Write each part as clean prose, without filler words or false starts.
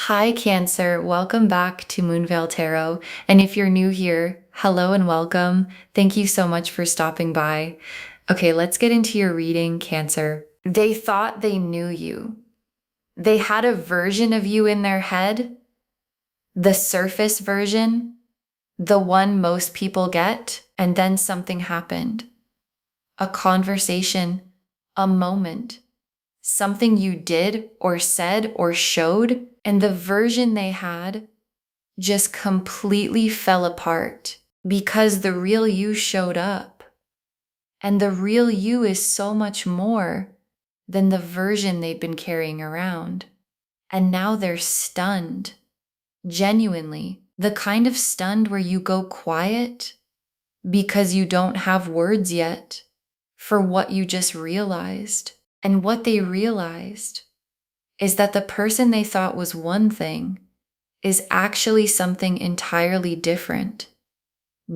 Hi, Cancer. Welcome back to Moonveil Tarot. And if you're new here, hello and welcome. Thank you so much for stopping by. Okay, let's get into your reading, Cancer. They thought they knew you. They had a version of you in their head, the surface version, the one most people get, and then something happened. A conversation, a moment, something you did or said or showed, and the version they had just completely fell apart because the real you showed up. And the real you is so much more than the version they've been carrying around. And now they're stunned, genuinely. The kind of stunned where you go quiet because you don't have words yet for what you just realized. And what they realized is that the person they thought was one thing is actually something entirely different,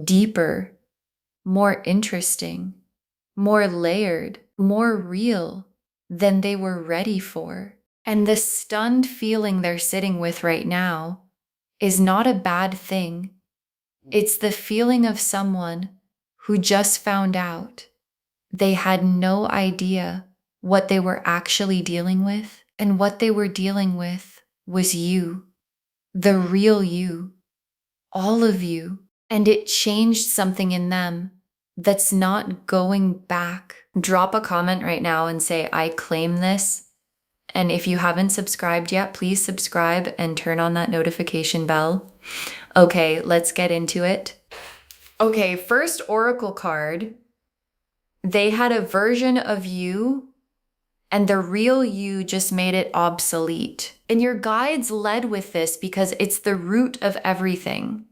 deeper, more interesting, more layered, more real than they were ready for. And the stunned feeling they're sitting with right now is not a bad thing. It's the feeling of someone who just found out they had no idea what they were actually dealing with, and what they were dealing with was you, the real you, all of you. And it changed something in them that's not going back. Drop a comment right now and say, I claim this. And if you haven't subscribed yet, please subscribe and turn on that notification bell. Okay, let's get into it. Okay, first oracle card. They had a version of you, and the real you just made it obsolete. And your guides led with this because it's the root of everything.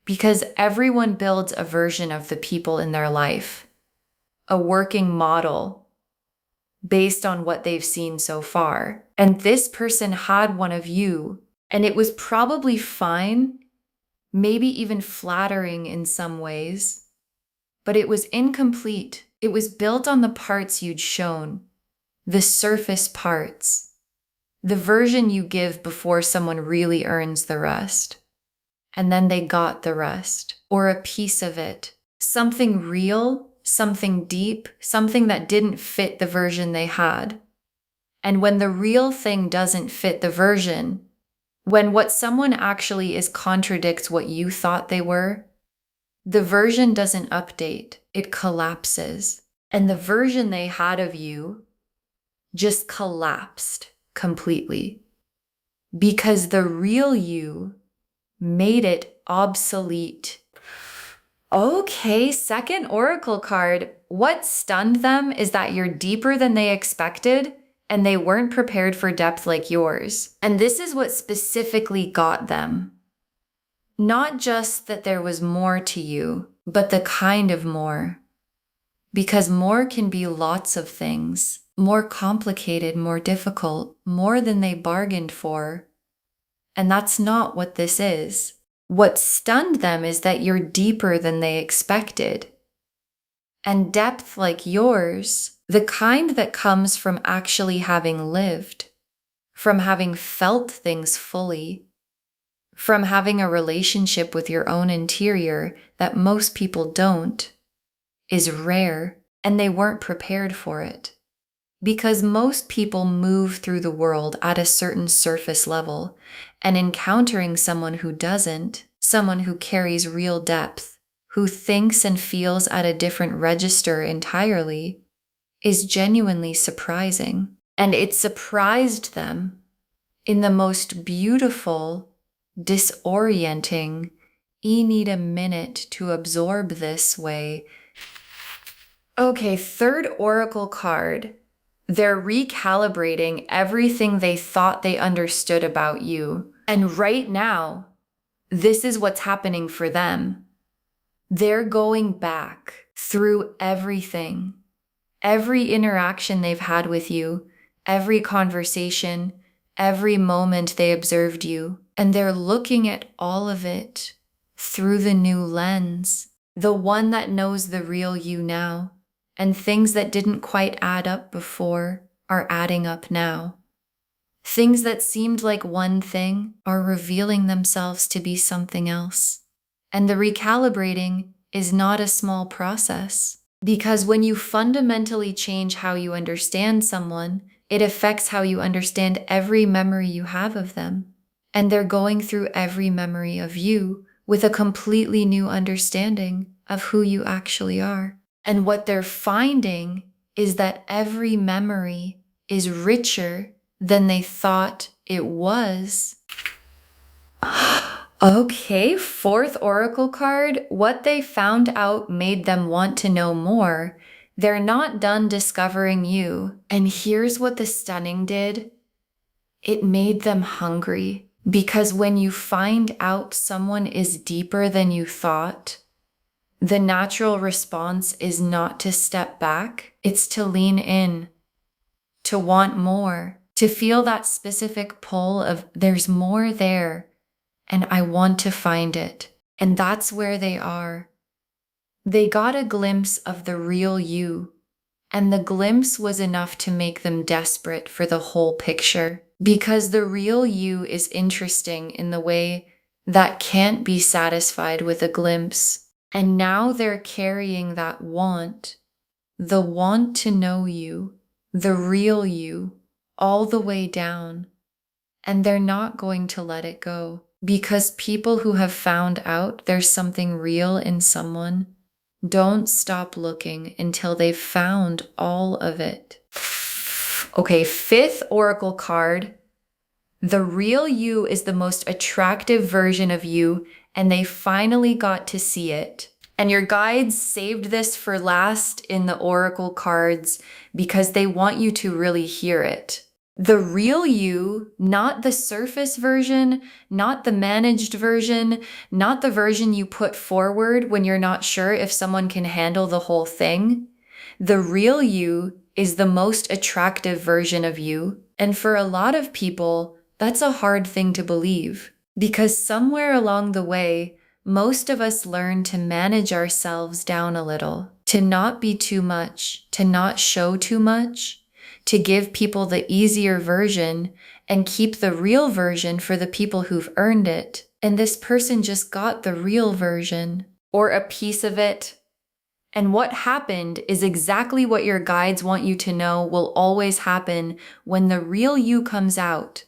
Because everyone builds a version of the people in their life, a working model based on what they've seen so far. And this person had one of you, and it was probably fine, maybe even flattering in some ways, but it was incomplete. It was built on the parts you'd shown, the surface parts, the version you give before someone really earns the rest. And then they got the rest, or a piece of it, something real, something deep, something that didn't fit the version they had. And when the real thing doesn't fit the version, when what someone actually is contradicts what you thought they were, the version doesn't update, it collapses. And the version they had of you just collapsed completely because the real you made it obsolete. Okay, second oracle card. What stunned them is that you're deeper than they expected and they weren't prepared for depth like yours. And this is what specifically got them. Not just that there was more to you, but the kind of more. Because more can be lots of things. More complicated, more difficult, more than they bargained for. And that's not what this is. What stunned them is that you're deeper than they expected. And depth like yours, the kind that comes from actually having lived, from having felt things fully, from having a relationship with your own interior that most people don't, is rare, and they weren't prepared for it. Because most people move through the world at a certain surface level, and encountering someone who doesn't, someone who carries real depth, who thinks and feels at a different register entirely, is genuinely surprising. And it surprised them in the most beautiful, disorienting, you need a minute to absorb this way. Okay, third oracle card. They're recalibrating everything they thought they understood about you. And right now, this is what's happening for them. They're going back through everything, every interaction they've had with you, every conversation, every moment they observed you, and they're looking at all of it through the new lens, the one that knows the real you now. And things that didn't quite add up before are adding up now. Things that seemed like one thing are revealing themselves to be something else. And the recalibrating is not a small process, because when you fundamentally change how you understand someone, it affects how you understand every memory you have of them. And they're going through every memory of you with a completely new understanding of who you actually are. And what they're finding is that every memory is richer than they thought it was. Okay, fourth oracle card. What they found out made them want to know more. They're not done discovering you. And here's what the stunning did. It made them hungry. Because when you find out someone is deeper than you thought, the natural response is not to step back. It's to lean in, to want more, to feel that specific pull of there's more there. And I want to find it. And that's where they are. They got a glimpse of the real you, and the glimpse was enough to make them desperate for the whole picture, because the real you is interesting in the way that can't be satisfied with a glimpse. And now they're carrying that want, the want to know you, the real you, all the way down. And they're not going to let it go. Because people who have found out there's something real in someone don't stop looking until they've found all of it. Okay, fifth oracle card. The real you is the most attractive version of you, and they finally got to see it. And your guides saved this for last in the oracle cards because they want you to really hear it. The real you, not the surface version, not the managed version, not the version you put forward when you're not sure if someone can handle the whole thing. The real you is the most attractive version of you. And for a lot of people, that's a hard thing to believe, because somewhere along the way, most of us learn to manage ourselves down a little, to not be too much, to not show too much, to give people the easier version and keep the real version for the people who've earned it. And this person just got the real version, or a piece of it. And what happened is exactly what your guides want you to know will always happen when the real you comes out.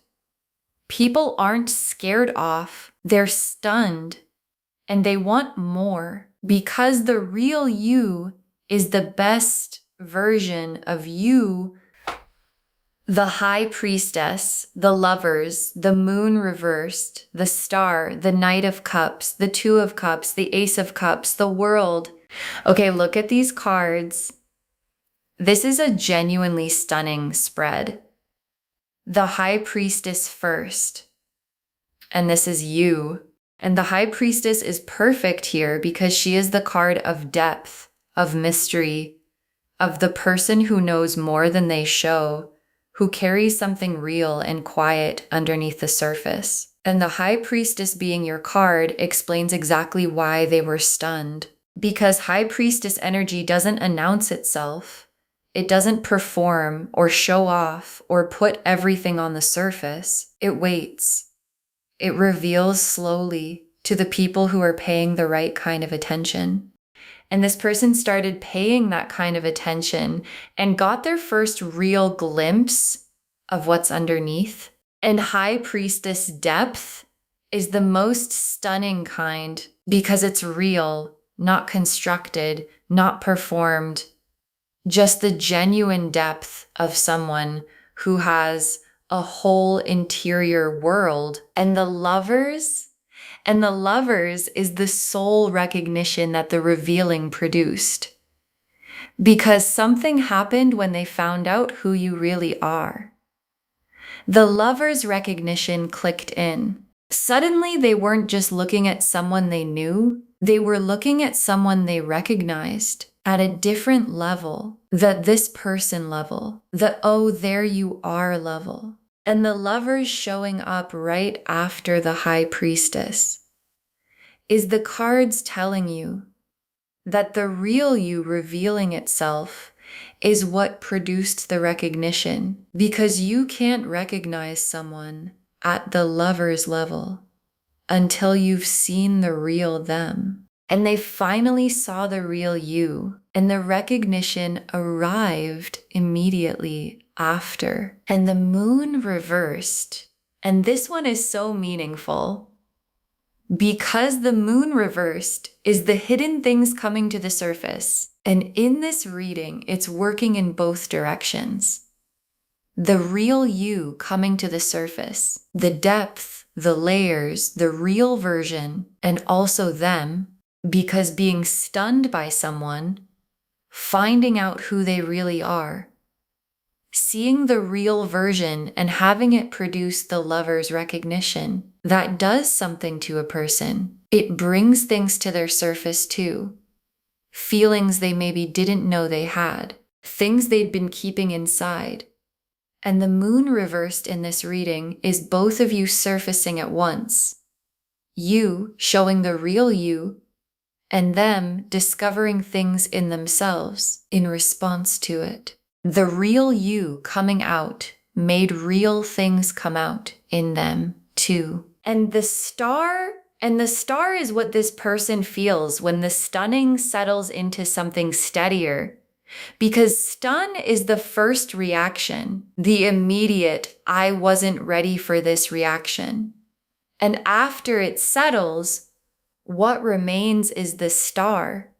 People aren't scared off, they're stunned, and they want more, because the real you is the best version of you. The High Priestess, the Lovers, the Moon reversed, the Star, the Knight of Cups, the Two of Cups, the Ace of Cups, the World. Okay, look at these cards. This is a genuinely stunning spread. The High Priestess first, and this is you. And the High Priestess is perfect here because she is the card of depth, of mystery, of the person who knows more than they show, who carries something real and quiet underneath the surface. And the High Priestess being your card explains exactly why they were stunned. Because High Priestess energy doesn't announce itself. It doesn't perform or show off or put everything on the surface. It waits. It reveals slowly to the people who are paying the right kind of attention. And this person started paying that kind of attention and got their first real glimpse of what's underneath. And High Priestess depth is the most stunning kind because it's real, not constructed, not performed. Just the genuine depth of someone who has a whole interior world. And the Lovers is the soul recognition that the revealing produced. Because something happened when they found out who you really are. The Lovers' recognition clicked in. Suddenly, they weren't just looking at someone they knew, they were looking at someone they recognized at a different level, the this person level, the oh, there you are level. And the Lovers showing up right after the High Priestess is the cards telling you that the real you revealing itself is what produced the recognition, because you can't recognize someone at the lover's level until you've seen the real them. And they finally saw the real you, and the recognition arrived immediately after. And the moon reversed. And this one is so meaningful because the moon reversed is the hidden things coming to the surface. And in this reading, it's working in both directions. The real you coming to the surface, the depth, the layers, the real version, and also them, because being stunned by someone, finding out who they really are, seeing the real version and having it produce the lover's recognition, that does something to a person. It brings things to their surface too. Feelings they maybe didn't know they had, things they'd been keeping inside. And the moon reversed in this reading is both of you surfacing at once. You showing the real you, and them discovering things in themselves in response to it. The real you coming out made real things come out in them too. And the star is what this person feels when the stunning settles into something steadier. Because stun is the first reaction, the immediate, I wasn't ready for this reaction. And after it settles, what remains is the star.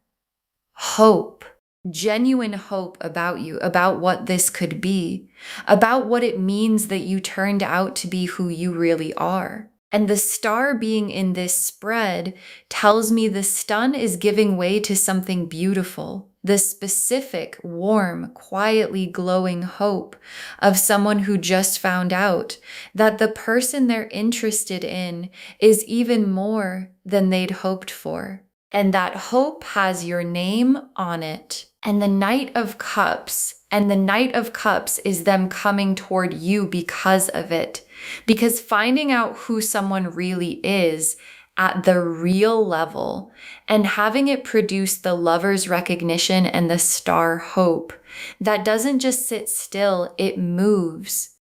Hope, genuine hope about you, about what this could be, about what it means that you turned out to be who you really are. And the star being in this spread tells me the stun is giving way to something beautiful, the specific, warm, quietly glowing hope of someone who just found out that the person they're interested in is even more than they'd hoped for. And that hope has your name on it. And the Knight of Cups, is them coming toward you because of it. Because finding out who someone really is at the real level and having it produce the lover's recognition and the star hope that doesn't just sit still, it moves.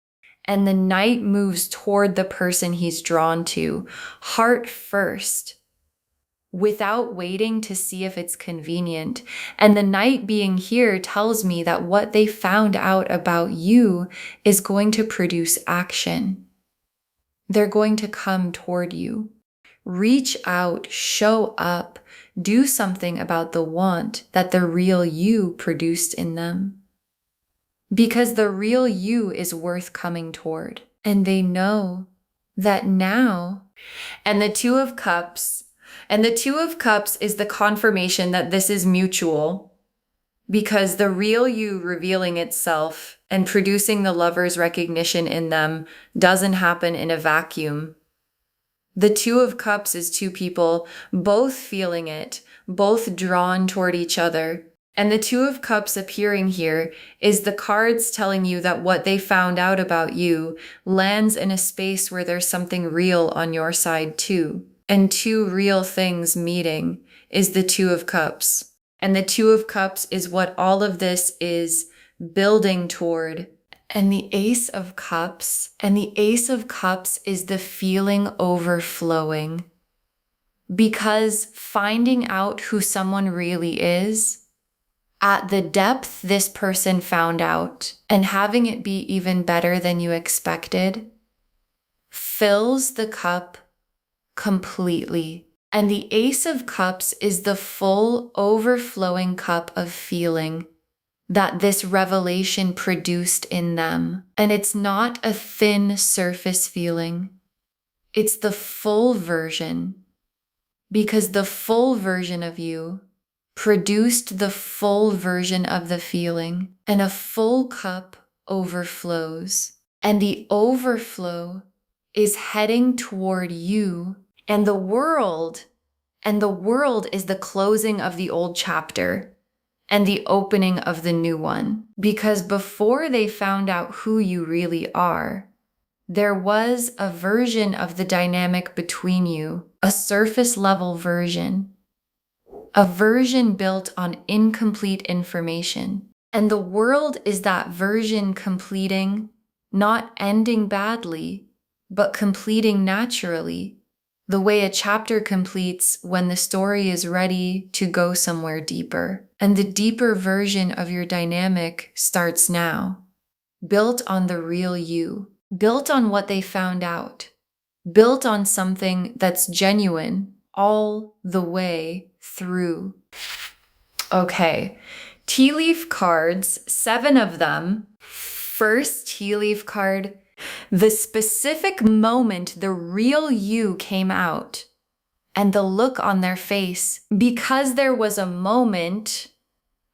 And the Knight moves toward the person he's drawn to, heart first, without waiting to see if it's convenient. And the Knight being here tells me that what they found out about you is going to produce action. They're going to come toward you. Reach out, show up, do something about the want that the real you produced in them. Because the real you is worth coming toward. And they know that now. And the Two of Cups is the confirmation that this is mutual, because the real you revealing itself and producing the lover's recognition in them doesn't happen in a vacuum. The Two of Cups is two people both feeling it, both drawn toward each other. And the Two of Cups appearing here is the cards telling you that what they found out about you lands in a space where there's something real on your side too. And two real things meeting is the Two of Cups. And the Two of Cups is what all of this is building toward. And the Ace of Cups, is the feeling overflowing. Because finding out who someone really is, at the depth this person found out, and having it be even better than you expected, fills the cup completely. And the Ace of Cups is the full overflowing cup of feeling that this revelation produced in them. And it's not a thin surface feeling. It's the full version, because the full version of you produced the full version of the feeling, and a full cup overflows. And the overflow is heading toward you. And the world is the closing of the old chapter and the opening of the new one. Because before they found out who you really are, there was a version of the dynamic between you, a surface level version, a version built on incomplete information. And the world is that version completing, not ending badly, but completing naturally, the way a chapter completes when the story is ready to go somewhere deeper. And the deeper version of your dynamic starts now, built on the real you, built on what they found out, built on something that's genuine all the way through. Okay, tea leaf cards, 7 of them. First tea leaf card, the specific moment the real you came out and the look on their face, because there was a moment,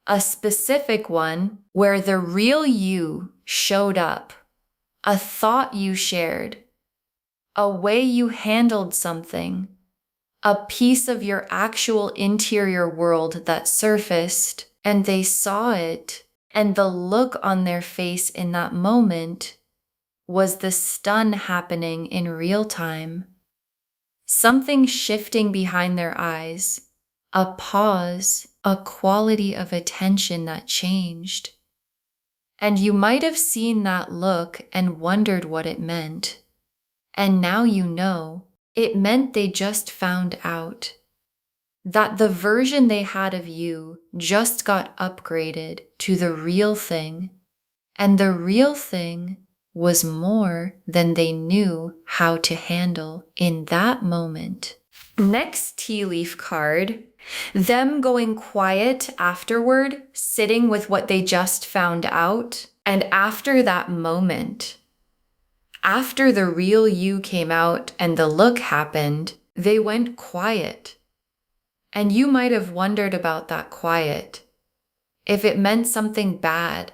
a specific one, where the real you showed up, a thought you shared, a way you handled something, a piece of your actual interior world that surfaced, and they saw it, and the look on their face in that moment was the stun happening in real time. Something shifting behind their eyes, a pause, a quality of attention that changed. And you might have seen that look and wondered what it meant. And now you know, it meant they just found out that the version they had of you just got upgraded to the real thing. And the real thing was more than they knew how to handle in that moment. Next tea leaf card, them going quiet afterward, sitting with what they just found out. And after that moment, after the real you came out and the look happened, they went quiet. And you might have wondered about that quiet. If it meant something bad,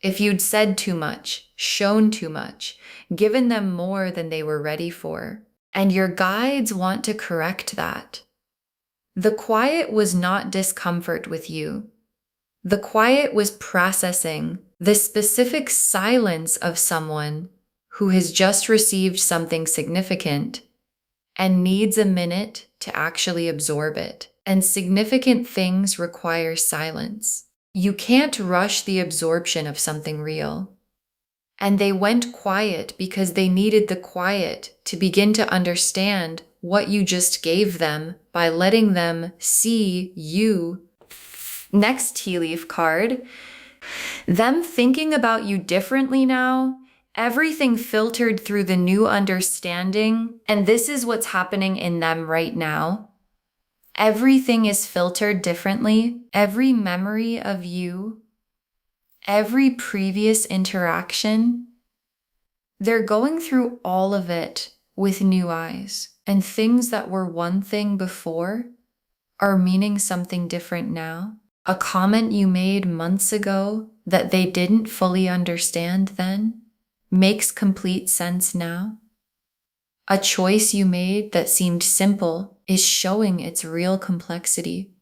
if you'd said too much, shown too much, given them more than they were ready for. And your guides want to correct that. The quiet was not discomfort with you. The quiet was processing the specific silence of someone who has just received something significant and needs a minute to actually absorb it. And significant things require silence. You can't rush the absorption of something real. And they went quiet because they needed the quiet to begin to understand what you just gave them by letting them see you. Next tea leaf card, them thinking about you differently now, everything filtered through the new understanding, and this is what's happening in them right now. Everything is filtered differently. Every memory of you, every previous interaction, they're going through all of it with new eyes. And things that were one thing before are meaning something different now. A comment you made months ago that they didn't fully understand then makes complete sense now. A choice you made that seemed simple is showing its real complexity.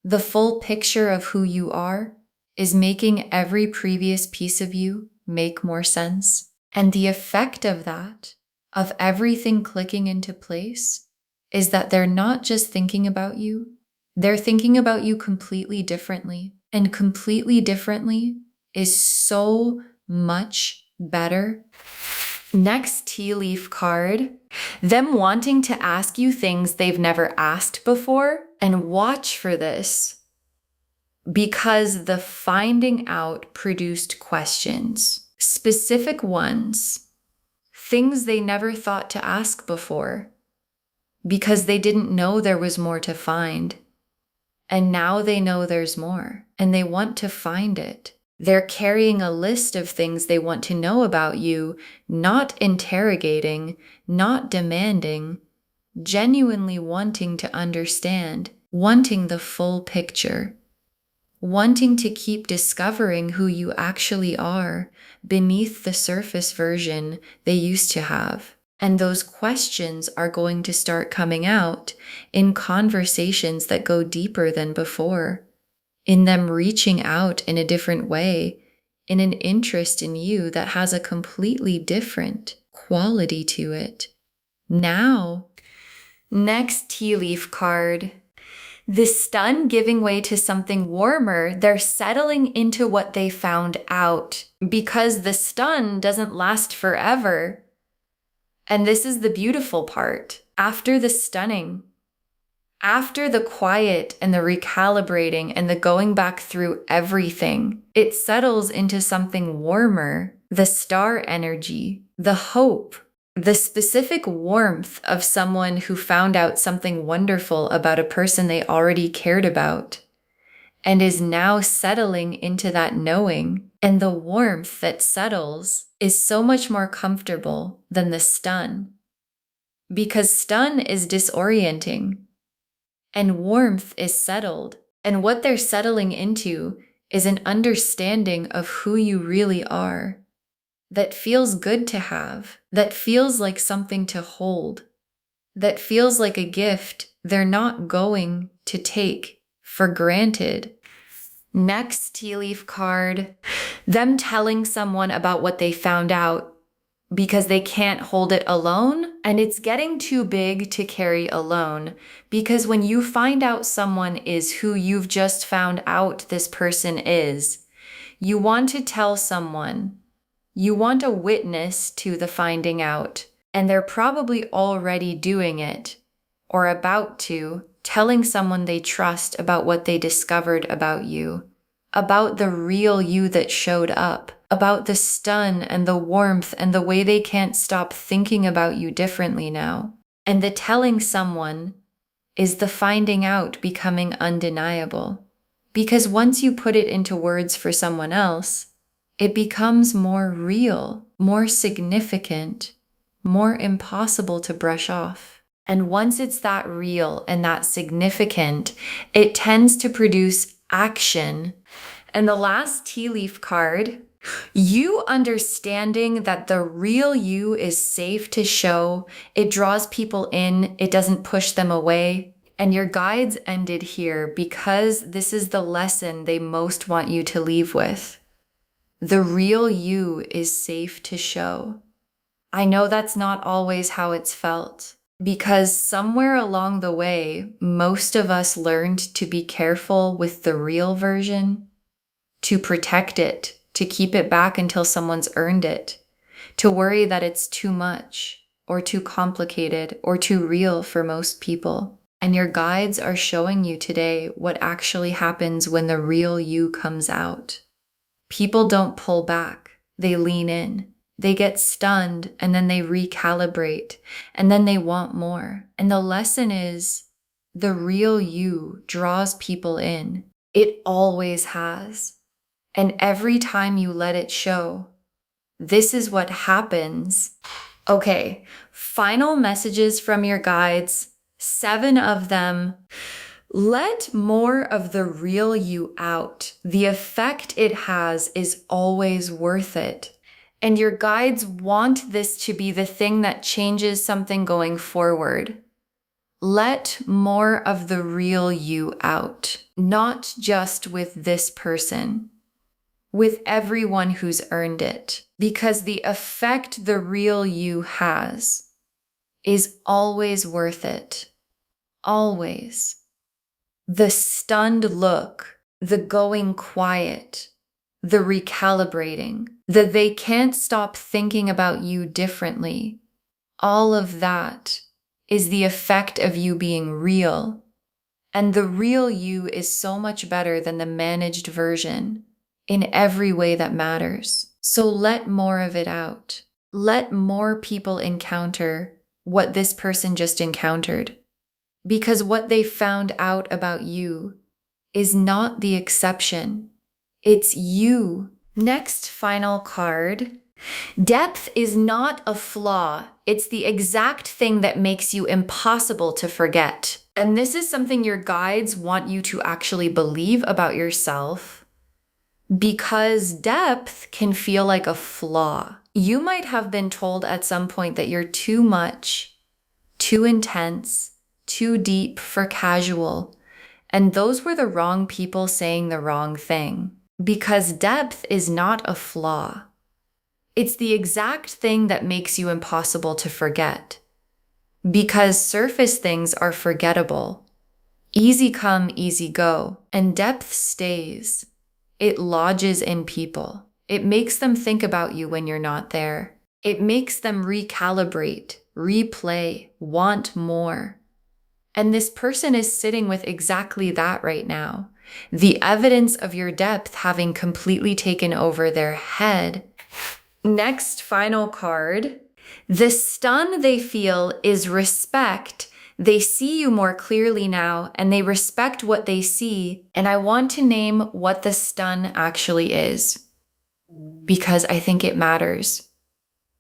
The full picture of who you are is making every previous piece of you make more sense. And the effect of that, of everything clicking into place, is that they're not just thinking about you, they're thinking about you completely differently. And completely differently is so much better. Next tea leaf card, them wanting to ask you things they've never asked before, and watch for this because the finding out produced questions, specific ones, things they never thought to ask before because they didn't know there was more to find. And now they know there's more and they want to find it. They're carrying a list of things they want to know about you, not interrogating, not demanding, genuinely wanting to understand, wanting the full picture, wanting to keep discovering who you actually are beneath the surface version they used to have. And those questions are going to start coming out in conversations that go deeper than before, in them reaching out in a different way, in an interest in you that has a completely different quality to it. Now, next tea leaf card, The stun giving way to something warmer, they're settling into what they found out because the stun doesn't last forever. And this is the beautiful part. After the stunning, after the quiet and the recalibrating and the going back through everything, it settles into something warmer, the star energy, the hope, the specific warmth of someone who found out something wonderful about a person they already cared about and is now settling into that knowing. And the warmth that settles is so much more comfortable than the stun, because stun is disorienting and warmth is settled. And what they're settling into is an understanding of who you really are that feels good to have, that feels like something to hold, that feels like a gift they're not going to take for granted. Next tea leaf card, them telling someone about what they found out because they can't hold it alone, and it's getting too big to carry alone, because when you find out someone is who you've just found out this person is, you want to tell someone. You want a witness to the finding out, and they're probably already doing it, or about to, telling someone they trust about what they discovered about you, about the real you that showed up, about the stun and the warmth and the way they can't stop thinking about you differently now. And the telling someone is the finding out becoming undeniable. Because once you put it into words for someone else, it becomes more real, more significant, more impossible to brush off. And once it's that real and that significant, it tends to produce action. And the last tea leaf card, you understanding that the real you is safe to show, it draws people in, it doesn't push them away. And your guides ended here because this is the lesson they most want you to leave with. The real you is safe to show. I know that's not always how it's felt, because somewhere along the way, most of us learned to be careful with the real version, to protect it, to keep it back until someone's earned it, to worry that it's too much, or too complicated, or too real for most people. And your guides are showing you today what actually happens when the real you comes out. People don't pull back, they lean in. They get stunned and then they recalibrate and then they want more. And the lesson is the real you draws people in. It always has. And every time you let it show, this is what happens. Okay, final messages from your guides, 7 of them. Let more of the real you out. The effect it has is always worth it. And your guides want this to be the thing that changes something going forward. Let more of the real you out, not just with this person, with everyone who's earned it, because the effect the real you has is always worth it. Always. The stunned look, the going quiet, the recalibrating, the they can't stop thinking about you differently. All of that is the effect of you being real. And the real you is so much better than the managed version in every way that matters. So let more of it out. Let more people encounter what this person just encountered. Because what they found out about you is not the exception. It's you. Next final card. Depth is not a flaw. It's the exact thing that makes you impossible to forget. And this is something your guides want you to actually believe about yourself, because depth can feel like a flaw. You might have been told at some point that you're too much, too intense, too deep for casual. And those were the wrong people saying the wrong thing. Because depth is not a flaw. It's the exact thing that makes you impossible to forget. Because surface things are forgettable. Easy come, easy go. And depth stays. It lodges in people. It makes them think about you when you're not there. It makes them recalibrate, replay, want more. And this person is sitting with exactly that right now. The evidence of your depth having completely taken over their head. Next, final card. The stun they feel is respect. They see you more clearly now and they respect what they see. And I want to name what the stun actually is because I think it matters.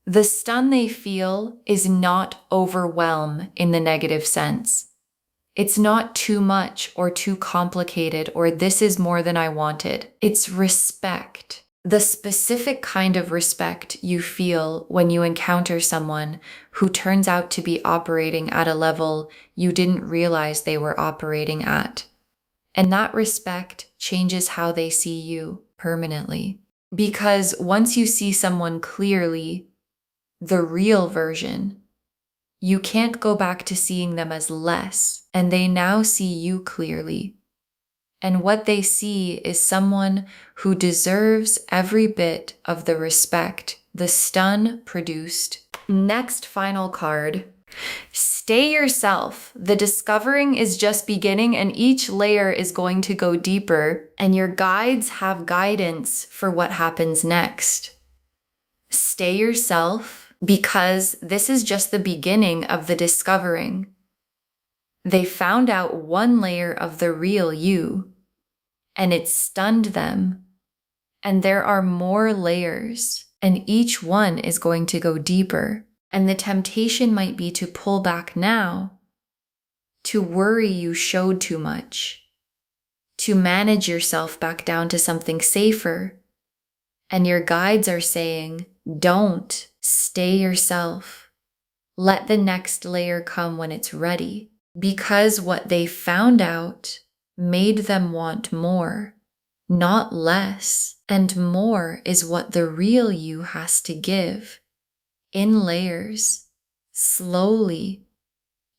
The stun they feel is not overwhelm in the negative sense. It's not too much or too complicated or this is more than I wanted. It's respect. The specific kind of respect you feel when you encounter someone who turns out to be operating at a level you didn't realize they were operating at. And that respect changes how they see you permanently. Because once you see someone clearly, the real version, you can't go back to seeing them as less, and they now see you clearly. And what they see is someone who deserves every bit of the respect the stun produced. Next final card. Stay yourself. The discovering is just beginning and each layer is going to go deeper and your guides have guidance for what happens next. Stay yourself because this is just the beginning of the discovering. They found out one layer of the real you. And it stunned them. And there are more layers, and each one is going to go deeper. And the temptation might be to pull back now, to worry you showed too much, to manage yourself back down to something safer. And your guides are saying, don't, stay yourself. Let the next layer come when it's ready. Because what they found out made them want more, not less, and more is what the real you has to give. In layers, slowly,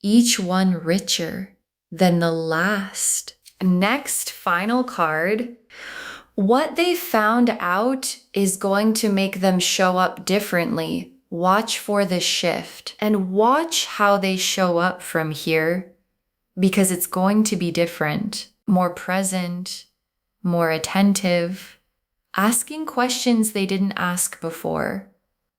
each one richer than the last. Next, final card. What they found out is going to make them show up differently. Watch for the shift and watch how they show up from here. Because it's going to be different, more present, more attentive, asking questions they didn't ask before,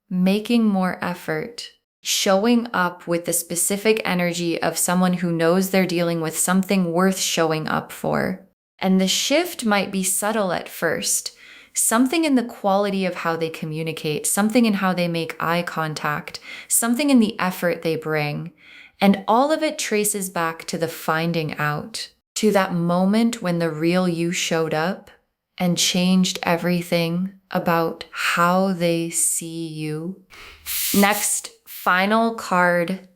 making more effort, showing up with the specific energy of someone who knows they're dealing with something worth showing up for. And the shift might be subtle at first, something in the quality of how they communicate, something in how they make eye contact, something in the effort they bring. And all of it traces back to the finding out, to that moment when the real you showed up and changed everything about how they see you. Next, final card.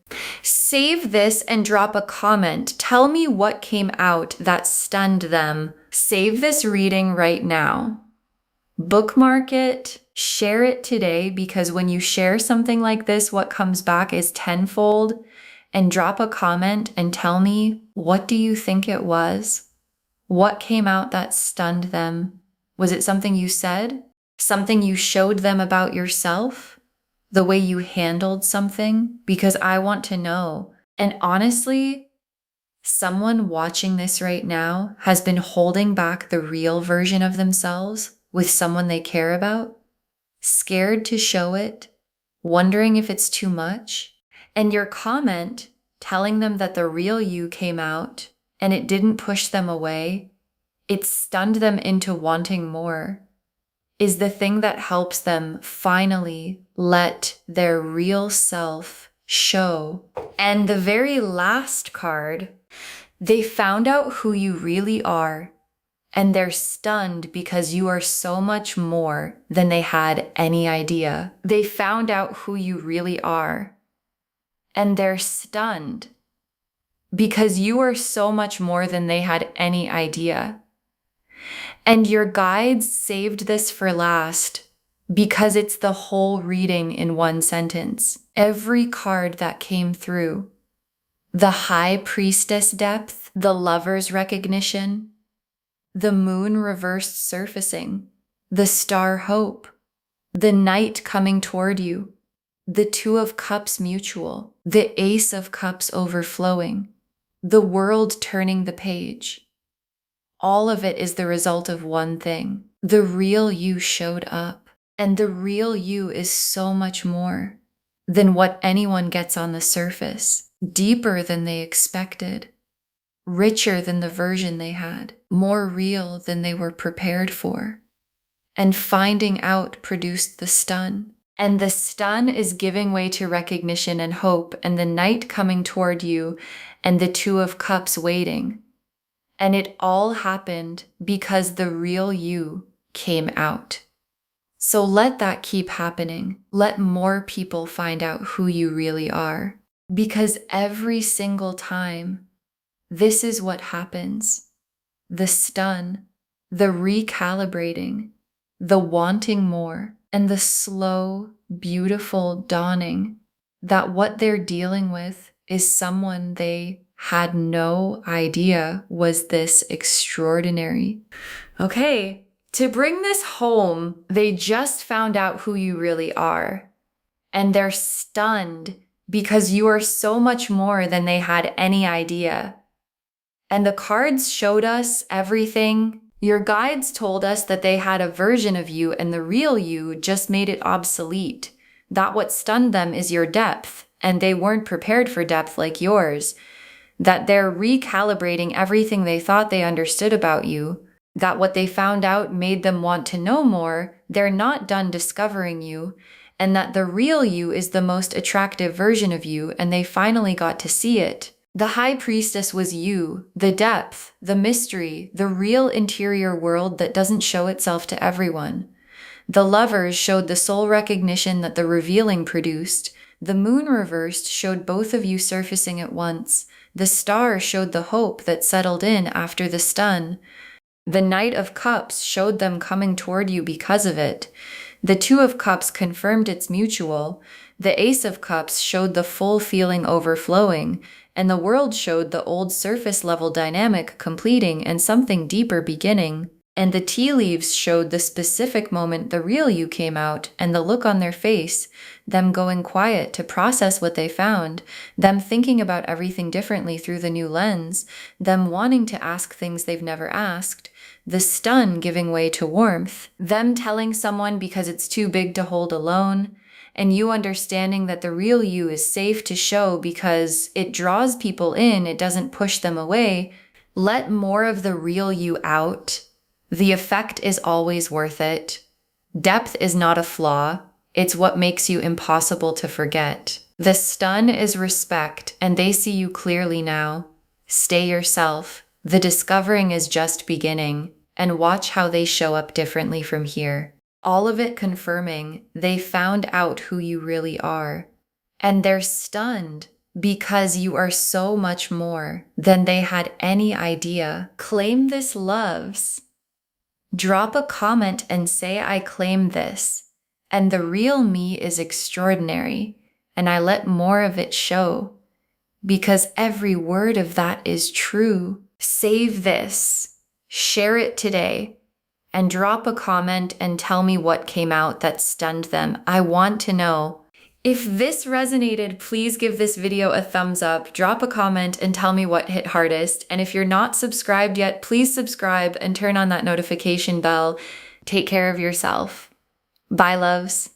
Save this and drop a comment. Tell me what came out that stunned them. Save this reading right now. Bookmark it, share it today, because when you share something like this, what comes back is tenfold. And drop a comment and tell me, what do you think it was? What came out that stunned them? Was it something you said? Something you showed them about yourself? The way you handled something? Because I want to know. And honestly, someone watching this right now has been holding back the real version of themselves with someone they care about, scared to show it, wondering if it's too much. And your comment telling them that the real you came out and it didn't push them away, it stunned them into wanting more, is the thing that helps them finally let their real self show. And the very last card, they found out who you really are, and they're stunned because you are so much more than they had any idea. They found out who you really are. And they're stunned because you are so much more than they had any idea. And your guides saved this for last because it's the whole reading in one sentence. Every card that came through the High Priestess depth, the Lover's recognition, the Moon reversed surfacing, the Star hope, the Knight coming toward you, the Two of Cups mutual, the Ace of Cups overflowing, the World turning the page. All of it is the result of one thing. The real you showed up. And the real you is so much more than what anyone gets on the surface, deeper than they expected, richer than the version they had, more real than they were prepared for. And finding out produced the stun. And the stun is giving way to recognition and hope, and the Knight coming toward you, and the Two of Cups waiting. And it all happened because the real you came out. So let that keep happening. Let more people find out who you really are. Because every single time, this is what happens. The stun, the recalibrating, the wanting more, and the slow, beautiful dawning that what they're dealing with is someone they had no idea was this extraordinary. Okay, to bring this home, they just found out who you really are. And they're stunned because you are so much more than they had any idea. And the cards showed us everything. Your guides told us that they had a version of you and the real you just made it obsolete. That what stunned them is your depth, and they weren't prepared for depth like yours. That they're recalibrating everything they thought they understood about you, that what they found out made them want to know more, they're not done discovering you, and that the real you is the most attractive version of you, and they finally got to see it. The High Priestess was you, the depth, the mystery, the real interior world that doesn't show itself to everyone. The Lovers showed the soul recognition that the revealing produced. The Moon reversed showed both of you surfacing at once. The Star showed the hope that settled in after the stun. The Knight of Cups showed them coming toward you because of it. The Two of Cups confirmed it's mutual. The Ace of Cups showed the full feeling overflowing, and the World showed the old surface level dynamic completing and something deeper beginning. And the tea leaves showed the specific moment the real you came out, and the look on their face, them going quiet to process what they found, them thinking about everything differently through the new lens, them wanting to ask things they've never asked, the stun giving way to warmth, them telling someone because it's too big to hold alone, and you understanding that the real you is safe to show because it draws people in, it doesn't push them away. Let more of the real you out. The effect is always worth it. Depth is not a flaw. It's what makes you impossible to forget. The stun is respect, and they see you clearly now. Stay yourself. The discovering is just beginning, and watch how they show up differently from here. All of it confirming they found out who you really are. And they're stunned because you are so much more than they had any idea. Claim this, loves. Drop a comment and say I claim this, and the real me is extraordinary, and I let more of it show, because every word of that is true. Save this, share it today, and drop a comment and tell me what came out that stunned them. I want to know. If this resonated, please give this video a thumbs up, drop a comment, and tell me what hit hardest. And if you're not subscribed yet, please subscribe and turn on that notification bell. Take care of yourself. Bye, loves.